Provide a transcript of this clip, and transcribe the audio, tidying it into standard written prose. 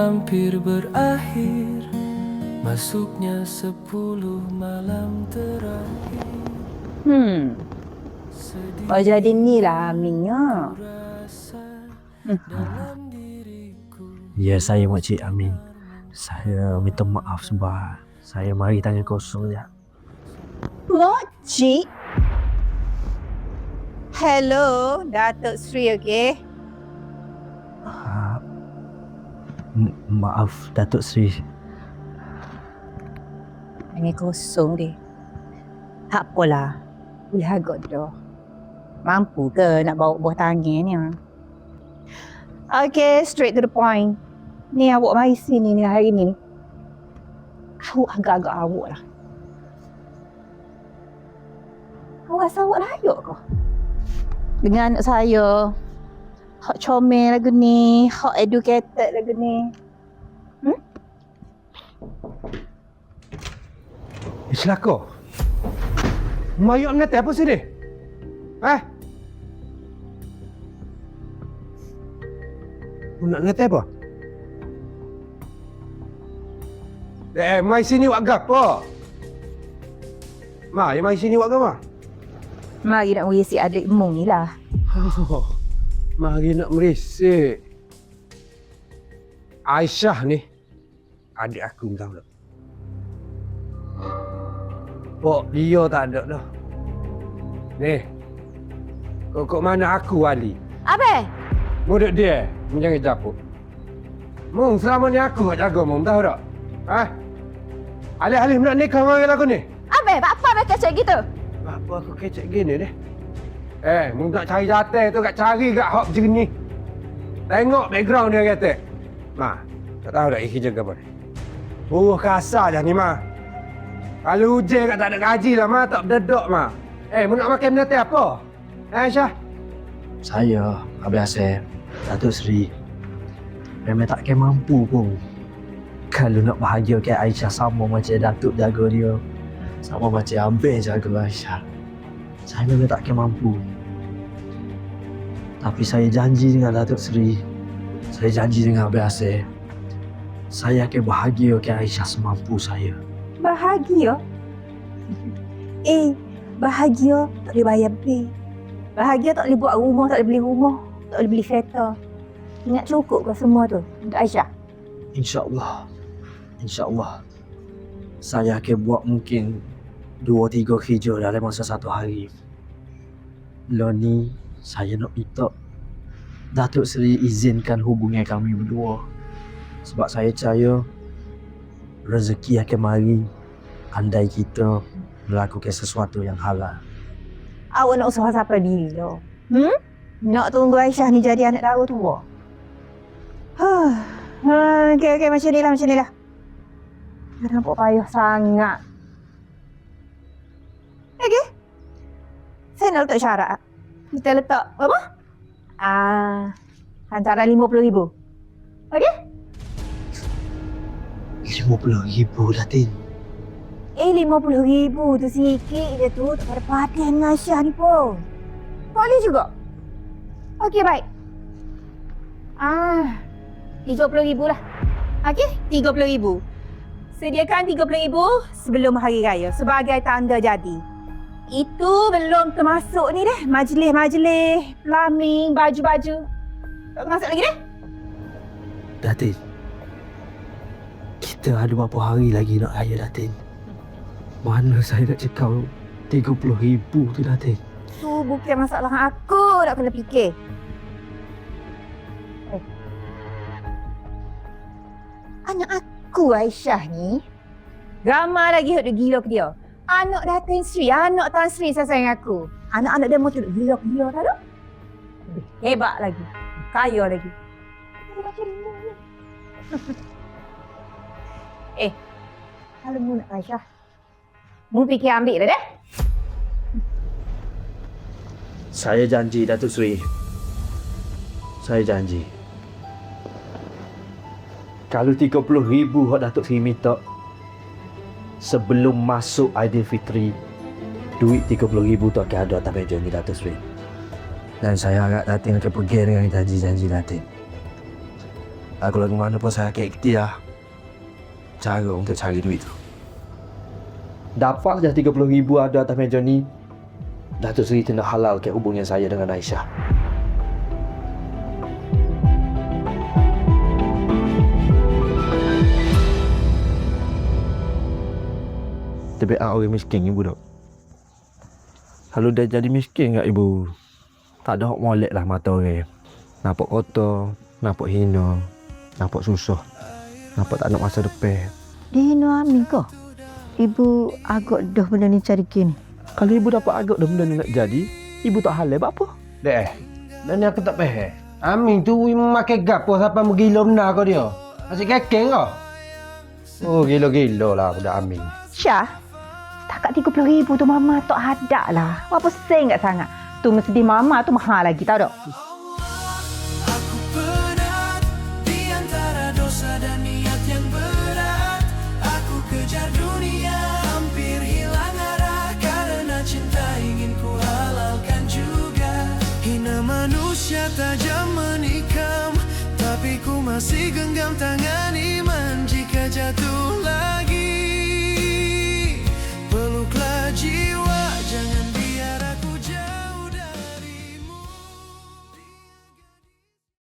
hampir berakhir, masuknya 10 malam terakhir. Oh jadi ni lah Aminnya. Dalam diriku Ya, saya Makcik Amin. Saya minta maaf sebab saya mari tangan kosong je. Makcik. Hello, Datuk Sri, okey? Maaf Datuk Sri. Tangan kosong dia. Tak apalah. Boleh agak dah. Mampu ke nak bawa buah tangan ni? Okay, straight to the point. Ni awak mari sini ni hari ni. Awak agak-agak awak lah. Awak rasa awak layak ke? Dengan anak saya. Hak comel lagu ni. Hak educated lagu ni. Celaka. Mayuk mengatai apa sini? Nak mengatai apa? Mai sini buat apa? Mai sini buat apa? Mari nak merisi adik mung ni lah. Mari nak merisik. Aisyah ni adik aku tahu tak? Pok dia tak ada dah. Ni. Kok mana aku wali? Apa? Murid dia, jangan capuk. Mung selama ni aku nak jaga mung tahu tak? Alih-alih nak nikah dengan aku ni. Apa? Apa mereka cakap gitu? Apa aku kecek gini ni? Mung nak cari jatah tu kat cari kat hak macam ni. Tengok background dia kata. Tak tahu dah kerja ke apa ni. Buruh kasar dah ni, Kalau hujan kat tak ada gaji lah, tak berdedok, Mu nak makan benda apa? Aisyah? Saya, Abang Asep, Datuk Sri, memang takkan mampu pun. Kalau nak bahagiakan Aisyah sama macam Datuk jaga dia, sama macam Abang jaga Aisyah, saya memang takkan mampu. Tapi saya janji dengan Datuk Sri, saya janji dengan Abang Asep, saya akan bahagiakan Aisyah semampu saya. Bahagia? Bahagia tak boleh bayar bil. Bahagia tak boleh buat rumah, tak boleh beli rumah, tak boleh beli kereta. Ingat cukup ke semua tu untuk Aisyah? InsyaAllah. InsyaAllah. Saya akan buat mungkin 2-3 kerja dalam masa satu hari. Lo ni, saya nak minta Datuk Seri izinkan hubungan kami berdua. Sebab saya percaya rezeki akan mari andai kita melakukan sesuatu yang halal. Awak nak usaha siapa diri lo? Nak tunggu Aisyah ni jadi anak dara tua? Okey, macam ni lah. Dah nampak payah sangat. Okey. Saya nak letak syarat. Kita letak apa? Antara 50,000. Okey? 50,000 Datin. 50,000 tu sikit je tu. Tak ada perhatian dengan Aisyah ni pun. Boleh juga. Okey, baik. 30,000 lah. Okey, 30,000. Sediakan 30,000 sebelum hari raya sebagai tanda jadi. Itu belum termasuk ni deh. Majlis-majlis, plumbing, baju-baju. Tak termasuk lagi deh. Datin, kita ada berapa hari lagi nak raya Datin? Mana saya nak cekau 30,000 tu Datin? Tu bukan masalah aku nak kena fikir. Anak aku Aisyah ni ramai lagi hak gila ke dia. Anak Datin Sri, anak Tan Sri saya sayang aku. Anak-anak dia macam gila ke dia tak ada? Lebih hebat lagi. Kaya lagi. Macam ni. Kalau mu nak Aisyah, mu fikir ambil dah deh. Saya janji Datuk Seri. Saya janji. Kalau 30,000 hak Datuk Seri minta sebelum masuk Aidilfitri, duit 30,000 tu akan ada atas meja ni Datuk Seri. Dan saya harap Datin akan pergi dengan janji-janji Datin. Aku lagi mana pun saya akan ikhtiar cara untuk cari duit tu. Dapat je 30,000 ada atas meja ni, Datuk Seri kena halalkan hubungan saya dengan Aisyah. Tapi orang miskin ibu dok. Kalau dah jadi miskin kat ibu, tak ada hak molek lah mata orang. Nampak kotor, nampak hina, nampak susah, nampak tak nak masa depan. Dia hina Amin ke? Ibu agak dah benda ni cari kini. Kalau ibu dapat agak dah benda ni nak jadi, ibu tak halal buat apa? Dek, dan ni aku tak faham. Amin tu makan gapo sampai menggila benar kau dia. Asyik kekeng kau. Oh, gila-gila lah budak Amin. Syah, setakat 30,000 tu mama tak ada lah. Apa sen kat sangat? Tu mesti mama tu mahal lagi tau tak? Aku penat di antara dosa dan niat yang berat. Aku kejar dunia, hampir hilang arah karena cinta ingin ku halalkan juga. Hina manusia tajam menikam, tapi ku masih genggam tangan.